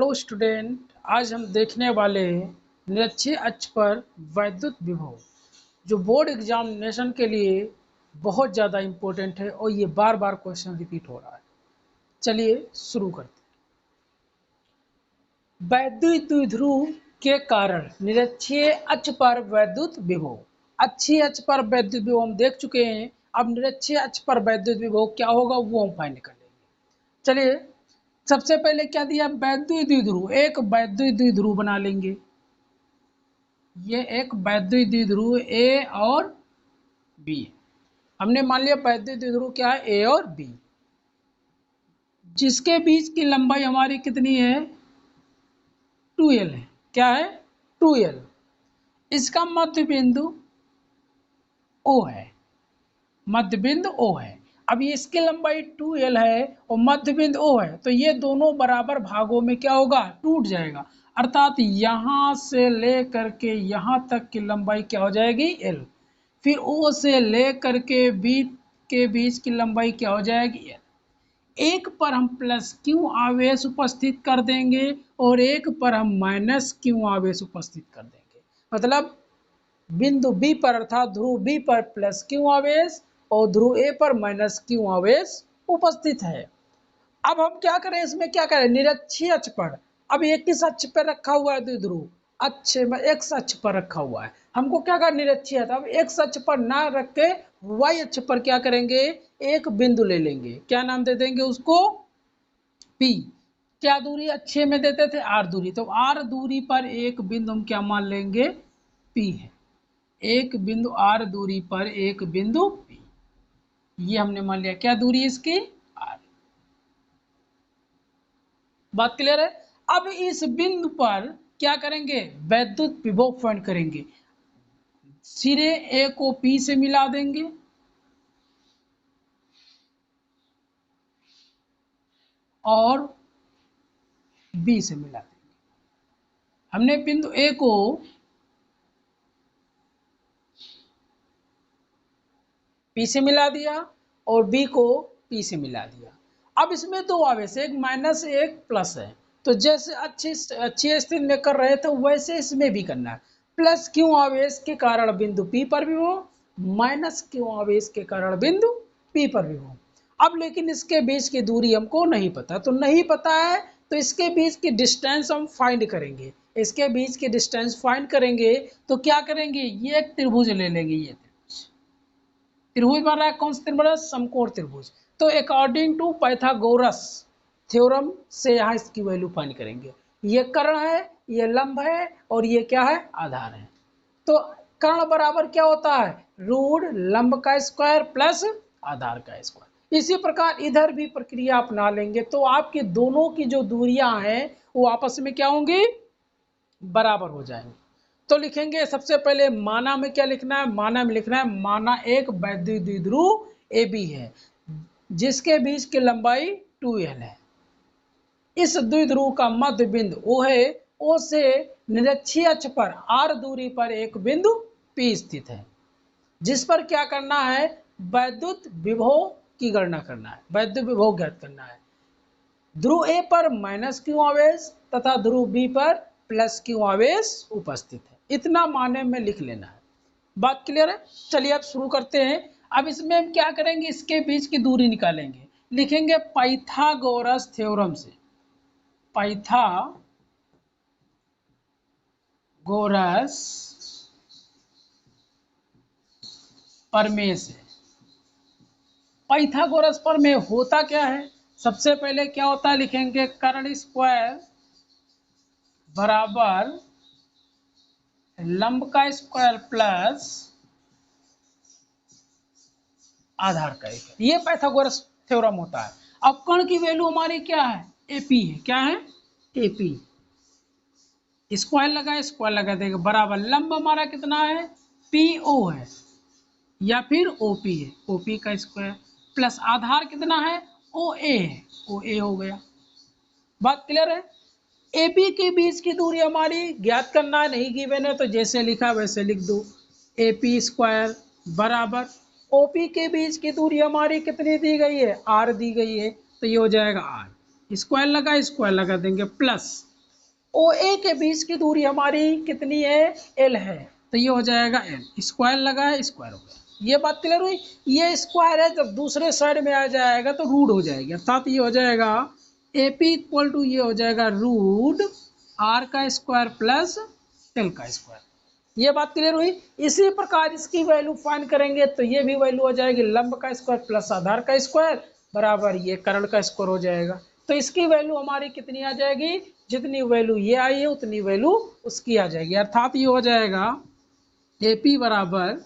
Hello student, आज हम देखने वाले हैं निरक्षीय अक्ष पर वैद्युत विभव, जो बोर्ड एग्जामिनेशन के लिए बहुत ज़्यादा इम्पोर्टेंट है और ये बार बार क्वेश्चन रिपीट हो रहा है। चलिए शुरू करते हैं। वैद्युत द्विध्रुव के कारण निरक्षीय अक्ष पर वैद्युत विभव। अक्षीय अक्ष पर वैद्युत विभव हम देख चुके हैं, अब निरक्षीय अक्ष पर वैद्युत विभव क्या होगा वो हम फाइंड कर लेंगे। चलिए सबसे पहले क्या दिया, वैद्युत द्विध्रुव, एक वैद्युत द्विध्रुव बना लेंगे। ये एक वैद्युत द्विध्रुव ए और बी, हमने मान लिया वैद्युत द्विध्रुव क्या है, ए और बी, जिसके बीच की लंबाई हमारी कितनी है, 2l है। क्या है, 2l। इसका मध्य बिंदु O है, मध्य बिंदु O है। अब ये इसकी लंबाई 2l है और मध्य बिंदु O है, तो ये दोनों बराबर भागों में क्या होगा, टूट जाएगा। अर्थात यहाँ से लेकर के यहाँ तक की लंबाई क्या हो जाएगी, l। फिर O से लेकर के B के बीच की लंबाई क्या हो जाएगी, l। एक पर हम प्लस क्यू आवेश उपस्थित कर देंगे और एक पर हम माइनस क्यू आवेश उपस्थित कर देंगे। मतलब बिंदु B पर अर्थात ध्रुव B पर प्लस क्यू आवेश और ध्रुव A पर माइनस क्यू आवेश उपस्थित है। अब हम क्या करें, इसमें क्या करें, निरक्षीय अक्ष पर, अब एक किस अक्ष पर रखा हुआ है द्विध्रुव, अक्ष में एक्स अक्ष पर रखा हुआ है। हमको क्या करना, निरक्षीय है, अब एक्स अक्ष पर ना रख के वाई अक्ष पर क्या करेंगे, एक बिंदु ले लेंगे। क्या नाम दे देंगे उसको, P। क्या दूरी अक्षीय में देते थे, R दूरी, तो R दूरी पर एक बिंदु हम क्या मान लेंगे, P है। एक बिंदु R दूरी पर एक बिंदु P, ये हमने मान लिया। क्या दूरी है इसकी, R। बात क्लियर है। अब इस बिंदु पर क्या करेंगे, वैद्युत विभव फाइंड करेंगे। सिरे A को P से मिला देंगे और B से मिला देंगे। हमने बिंदु A को P से मिला दिया और B को P से मिला दिया। अब इसमें दो आवेश, एक माइनस एक प्लस है, तो जैसे अच्छी स्थिति में कर रहे थे वैसे इसमें भी करना है। प्लस क्यू आवेश के कारण बिंदु P पर विभव, माइनस क्यू आवेश के कारण बिंदु P पर विभव। अब लेकिन इसके बीच की दूरी हमको नहीं पता, तो नहीं पता है तो इसके बीच की डिस्टेंस हम फाइंड करेंगे। इसके बीच की डिस्टेंस फाइंड करेंगे तो क्या करेंगे, ये एक त्रिभुज ले लेंगे। ये त्रिभुज बन रहा है, कौन सा त्रिभुज, समकोण त्रिभुज। तो अकॉर्डिंग टू पाइथागोरस थ्योरम से यहाँ इसकी वैल्यू फाइंड करेंगे। ये कर्ण है, ये लंब है और ये क्या है, आधार है। तो कर्ण बराबर क्या होता है, रूट लंब का स्क्वायर प्लस आधार का स्क्वायर। इसी प्रकार इधर भी प्रक्रिया अपना लेंगे तो आपके दोनों की जो दूरियां हैं वो आपस में क्या होंगी, बराबर हो जाएंगे। तो लिखेंगे सबसे पहले माना में क्या लिखना है, माना में लिखना है, माना एक वैद्युत द्विध्रुव AB है जिसके बीच की लंबाई 2l है। इस द्विध्रुव का मध्य बिंदु O है, O से निरक्षीय अक्ष पर R दूरी पर एक बिंदु P स्थित है, जिस पर क्या करना है, वैद्युत विभव की गणना करना है, वैद्युत विभव ज्ञात करना है। ध्रुव A पर माइनस क्यू आवेश तथा ध्रुव B पर प्लस क्यू आवेश उपस्थित है। इतना माने में लिख लेना है। बात क्लियर है। चलिए अब शुरू करते हैं। अब इसमें हम क्या करेंगे, इसके बीच की दूरी निकालेंगे। लिखेंगे पाइथागोरस थ्योरम से, पाइथागोरस प्रमेय से। पाइथागोरस प्रमेय होता क्या है, सबसे पहले क्या होता है, लिखेंगे कर्ण स्क्वायर बराबर लंब का स्क्वायर प्लस आधार का एक। ये पाइथागोरस थ्योरम होता है। अब कर्ण की वैल्यू हमारी क्या है, AP है। क्या है, AP। स्क्वायर लगा देंगे बराबर लंब हमारा कितना है, PO है या फिर OP है, OP का स्क्वायर प्लस आधार कितना है, OA है, OA हो गया। बात क्लियर है। AP के बीच की दूरी हमारी ज्ञात करना है, नहीं गिवन है तो जैसे लिखा वैसे लिख दो। AP स्क्वायर बराबर OP के बीच की दूरी हमारी कितनी दी गई है, R दी गई है, तो ये हो जाएगा R। स्क्वायर लगा देंगे प्लस ओ ए के बीच की दूरी हमारी कितनी है, एल है, तो ये हो जाएगा एल, स्क्वायर लगा है, स्क्वायर हो गया। ये बात क्लियर हुई। ये स्क्वायर है, जब दूसरे साइड में आ जाएगा तो रूट हो जाएगी, अर्थात ये हो जाएगा ए पी इक्वल टू, ये हो जाएगा रूट आर का स्क्वायर प्लस एल का स्क्वायर। ये बात क्लियर हुई। इसी प्रकार इसकी वैल्यू फाइंड करेंगे तो ये भी वैल्यू हो जाएगी लंब का स्क्वायर प्लस आधार का स्क्वायर बराबर ये कर्ण का स्क्वायर हो जाएगा। तो इसकी वैल्यू हमारी कितनी आ जाएगी, जितनी वैल्यू ये आई है उतनी वैल्यू उसकी आ जाएगी, अर्थात ये हो जाएगा ए पी बराबर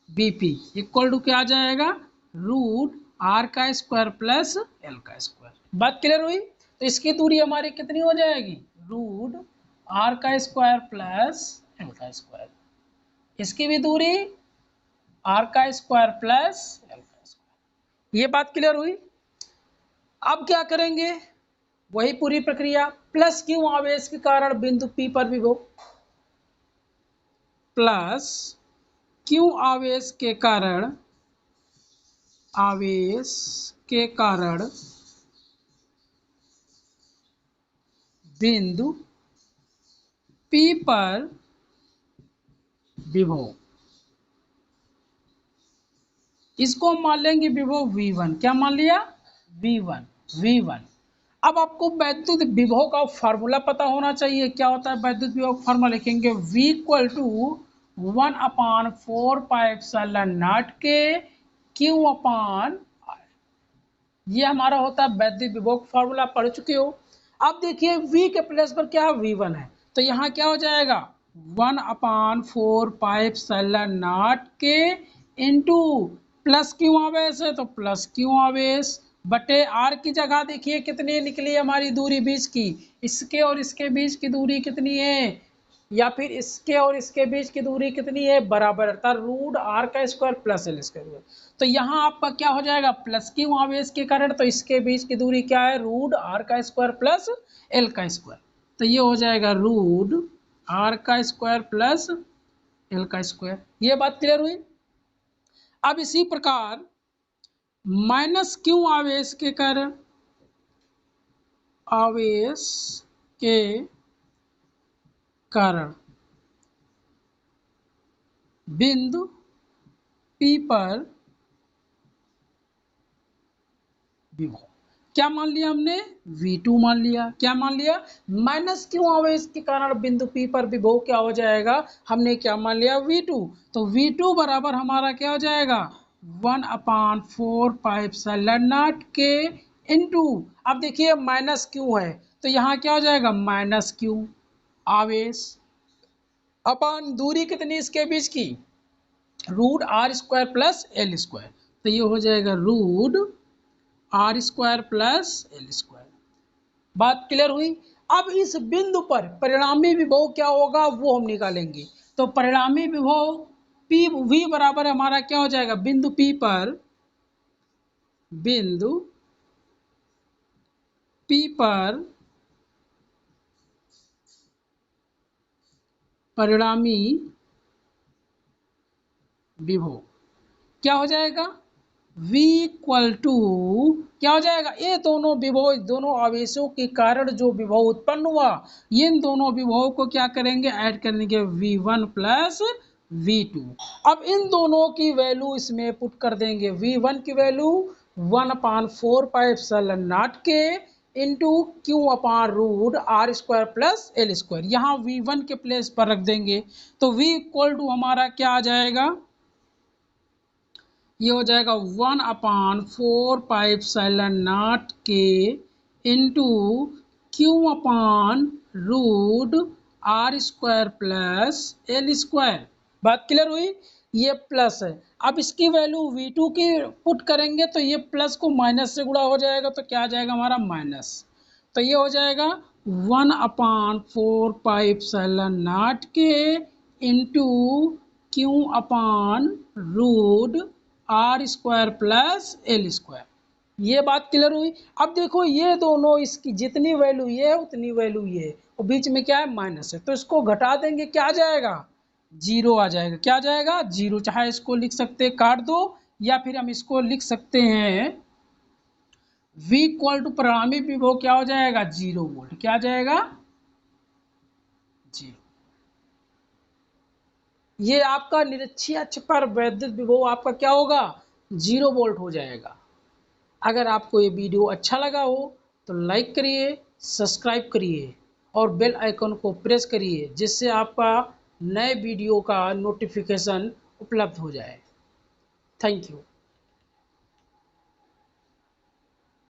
बी पी इक्वल टू क्या आ जाएगा, रूट आर का स्क्वायर प्लस एल का स्क्वायर। बात क्लियर हुई। तो इसकी दूरी हमारी कितनी हो जाएगी, रूट आर का स्क्वायर प्लस एल का स्क्वायर। इसकी भी दूरी आर का स्क्वायर प्लस एल का स्क्वायर। ये बात क्लियर हुई। अब क्या करेंगे, वही पूरी प्रक्रिया, प्लस क्यू आवेश के कारण बिंदु पी पर विभव, प्लस क्यू आवेश के कारण बिंदु पी पर विभव, इसको हम मान लेंगे विभव V1। क्या मान लिया, V1। अब आपको वैद्युत विभव का फॉर्मूला पता होना चाहिए। क्या होता है वैद्युत विभव का फॉर्मूला, लिखेंगे V इक्वल टू 1/4πε0 के Q अपान R। ये हमारा होता है वैद्युत विभव का फॉर्मूला, पढ़ चुके हो। अब देखिए V के प्लेस पर क्या V1 है, तो यहाँ क्या हो जाएगा 1/4πε0 के इंटू प्लस क्यू आवेश है तो प्लस क्यू आवेश बटे आर की जगह देखिए कितनी निकली हमारी दूरी बीच की, इसके और इसके बीच की दूरी कितनी है, या फिर इसके और इसके बीच की दूरी कितनी है, बराबर, अर्थात रूट आर का स्क्वायर प्लस एल स्क्वायर। तो यहाँ आपका क्या हो जाएगा, प्लस क्यू आवेश के कारण तो इसके बीच की दूरी क्या है, रूट आर का स्क्वायर प्लस एल का स्क्वायर। तो ये हो जाएगा रूट आर का स्क्वायर प्लस एल का स्क्वायर। ये बात क्लियर हुई। अब इसी प्रकार माइनस क्यू आवेश के कारण बिंदु पी पर विभव, क्या मान लिया हमने, V2 मान लिया। क्या मान लिया, माइनस क्यू आवेश के कारण बिंदु P पर विभव क्या हो जाएगा, हमने क्या मान लिया, V2। तो V2 बराबर हमारा क्या हो जाएगा 1/4πε0 के इंटू, अब देखिए माइनस क्यू है तो यहाँ क्या हो जाएगा माइनस क्यू आवेश अपान दूरी कितनी इसके बीच की, root r square plus l square. तो ये हो जाएगा root r square plus l square. बात क्लियर हुई। अब इस बिंदु पर परिणामी विभव क्या होगा वो हम निकालेंगे। तो परिणामी विभव पी वी बराबर हमारा क्या हो जाएगा, बिंदु पी पर परिणामी विभव क्या हो जाएगा, V इक्वल टू क्या हो जाएगा, ये दोनों विभव, दोनों आवेशों के कारण जो विभव उत्पन्न हुआ, इन दोनों विभव को क्या करेंगे, ऐड करेंगे V1 प्लस V2। अब इन दोनों की वैल्यू इसमें पुट कर देंगे। V1 की वैल्यू 1/4πε0 के into q upon root r square plus l square, यहाँ V1 के प्लेस पर रख देंगे। तो V इक्वल टू हमारा क्या आ जाएगा, ये हो जाएगा 1/4πε0 के into q upon root r square plus l square. बात क्लियर हुई। ये प्लस है, अब इसकी वैल्यू V2 की पुट करेंगे तो ये प्लस को माइनस से गुणा हो जाएगा तो क्या आ जाएगा हमारा माइनस। तो ये हो जाएगा 1/4πε0 के into q upon root r square plus l square. ये बात क्लियर हुई। अब देखो ये दोनों, इसकी जितनी वैल्यू ये है उतनी वैल्यू ये है और बीच में क्या है माइनस है, तो इसको घटा देंगे क्या आ जाएगा, जीरो आ जाएगा। क्या आ जाएगा, जीरो। चाहे इसको लिख सकते हैं काट दो, या फिर हम इसको लिख सकते हैं V इक्वल टू परिणामी विभव क्या हो जाएगा 0 वोल्ट। क्या आ जाएगा जी, ये आपका निरक्षीय अक्ष पर वैद्युत विभव आपका क्या होगा, 0 वोल्ट हो जाएगा। अगर आपको ये वीडियो अच्छा लगा हो तो लाइक करिए, सब्सक्राइब करिए और बेल आइकन को प्रेस करिए, जिससे आपका नए वीडियो का नोटिफिकेशन उपलब्ध हो जाए। Thank you.